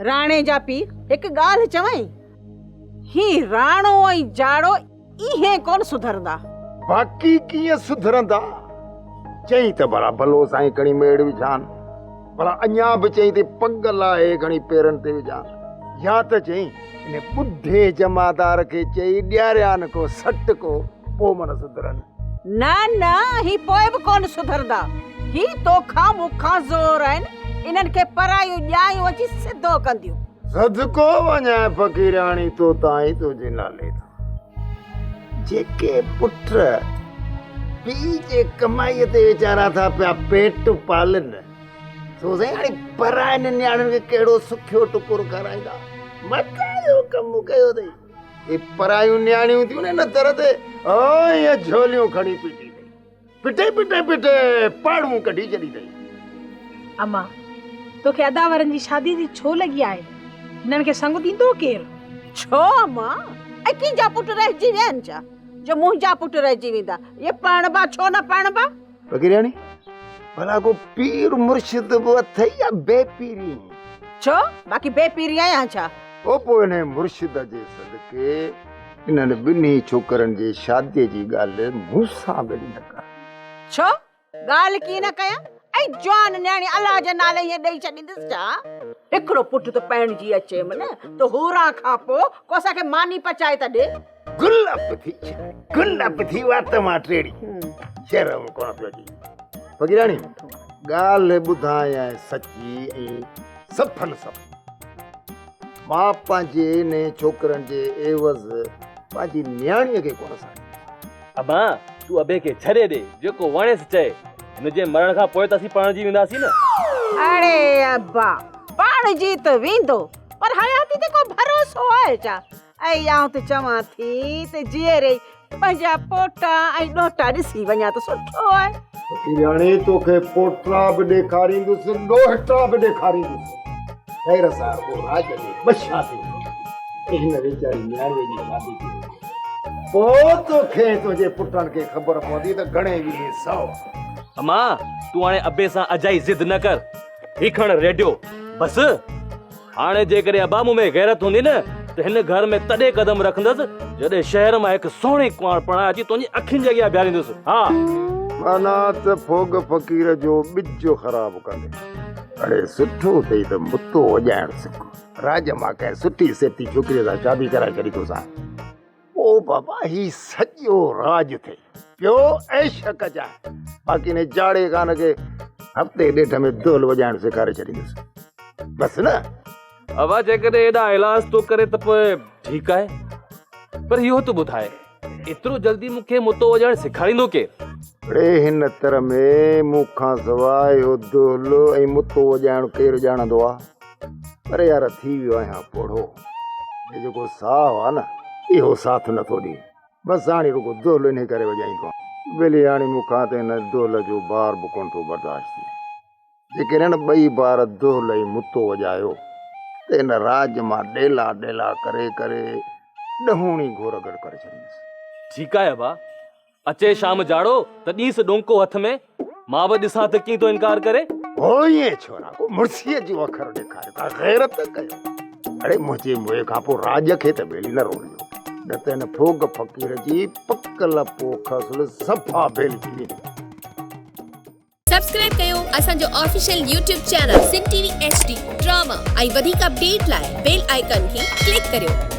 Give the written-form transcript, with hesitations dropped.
राणे जा पीर एक गाल चवई ही राणो ऐं जाड़ो इहे कोन सुधरदा। बाकी कीअं सुधरंदा? चई त भला भलो साईं खणी मेड़ विझान, भला अञा बि चई ते पग लाहे खणी पेरनि ते विझान, या त चई इन बुढ़े जमादार खे चई ॾियारियान को सट को पोइ मन सुधरनि। न न ही पोइ बि कोन सुधरदा। ही तोखा मुखा ज़ोर आहिनि, इन्हनि खे परायूं ॼायूं अची सिधो कंदियूं। सदको वञा फ़क़ीराणी तो ताईं तुंहिंजे नाले जेके पुट पीउ जे कमाईअ ते वीचारा था पिया पेट पालनि, सो साईं हाणे परायनि न्याणियुनि खे कहिड़ो सुखियो टुकुर कराईंदा। मकायो कमु कयो अथई, हे परायूं न्याणियूं थियूं न दर ते इहे झोलियूं खणी पीटी पिटे पिटे पिटे पाड़ूं कढी छॾी अथई। अम्मा तोखे अदावरनि जी शादी जी छो लॻी आहे? हिननि खे संग ॾींदो केरु? छो अम्मा अकीं जा पुट रहिजी विया आहिनि छा जो मुंहिंजा पुट रहिजी वेंदा? ये पणबा छो न पणबा? फ़क़ीराणी भला को पीर मुर्शिद बि अथई या बेपीरी? छो बाक़ी बेपीरी आहियां छा? ओ पोइ हिन मुर्शिद जे सदके इन्हनि ॿिन्ही छोकरनि जी शादीअ जी ॻाल्हि मूंसां गॾु न कर। छो ॻाल्हि कीअं न कयां? ऐं जवान न्याणी अलाह जे नाले हीअं ॾेई छॾींदसि छा? हिकिड़ो पुट त पहिणजी अचे मन त होरा खां पोइ को असांखे मानी पचाए त ॾे। गुलाब थी वात मां टेड़ी शर्म कोन पियो अचे। फ़क़ीराणी ॻाल्हि ॿुधायां सची ऐं सफ़ल सफ़। मां पंहिंजे ने छोकरनि जे एवज़ पंहिंजी न्याणीअ खे कोन साड़ी। अबा तूं अबे खे छॾे ॾे, जेको वणेसि चए। हिनजे मरण खां पोइ त असीं पणिजी वेंदासीं न। अरे अब्बा पणिजी त वेंदो पर हयाती ते को भरोसो आहे छा? ऐं आउं त चवां थी त जीअरे पंहिंजा पोटा ऐं ॾोटा ॾिसी वञा त सुठो आहे। फ़क़ीराणी तोखे पोटा बि ॾेखारींदुसि, ॾोहिटा बि ॾेखारींदुसि। ख़ैर सां पोइ राज में बछा थी हिन वीचारी न्याणीअ जी शादी थी पोइ तोखे तुंहिंजे पुटनि खे ख़बर पवंदी त घणे वीह सौ। अम्मा तूं हाणे अबे सां अजाई ज़िद न कर। ही खण रेडियो बस। हाणे जेकॾहिं अबा मूं में गैरत हूंदी न त हिन घर में तॾहिं कदम रखंदसि जॾहिं शहर मां हिकु सुहिणी कुंवार पणा अची तुंहिंजी अखियुनि जे अॻियां बीहारींदुसि। हा माना त फोग फ़क़ीर जो ॿिज ख़राब कंदे। अरे सुठो अथई त मुतो वॼाइण सिख। राज मां कंहिं सुठी सेठी छोकिरीअ सां शादी कराए छॾी तोसां। ओ बाबा ही सॼो राज थिए पियो ऐश कजाए। बाक़ी ने जाड़े कान खे हफ़्ते ॾेढ में ढोल वॼाइण सेखारे छॾींदुसि बसि न। अबा जेकॾहिं एॾा इलाज तो करे त पोइ ठीकु आहे, पर इहो तो ॿुधाए एतिरो जल्दी मूंखे मुतो वॼाइण सेखारींदो केरु? अड़े हिन तर में मूंखां सवाइ इहो ढोल ऐं मुतो वॼाइण केरु ॼाणंदो आहे? अरे यार थी वियो आहियां पोढ़ो, हे जेको साहु आहे न इहो साथ नथो ॾिए। बसि हाणे रुगो ढोल इन करे वॼाईंदो आहे। भली हाणे मूंखां त हिन ढोल जो बार बि कोन थो बर्दाश्त थिए। जेकॾहिं ॿई बार ढोल ऐं मुतो वॼायो त हिन राज मां ॾेला ॾेला करे करे ॾहूणी घोर गॾु करे छॾींदुसि। ठीकु आहे अबा, अचे शाम जाड़ो त ॾींसि डोंको हथ में, मां बि ॾिसां त कीअं तो इनकार करे। हो ये छोरा को मुर्सीअ जो अखर ॾेखारे था गैरत कयो। अड़े मुंहिंजे मुंहं खां पोइ राज खे त बेली न रोलियो, न त हिन फोग फ़क़ीर जी पकल पोख सफ़ा बेल थी। सब्सक्राइब कयो असांजो official YouTube channel Singh TV HD drama ऐं वधीक अपडेट लाइ बेल आइकन खे क्लिक करियो।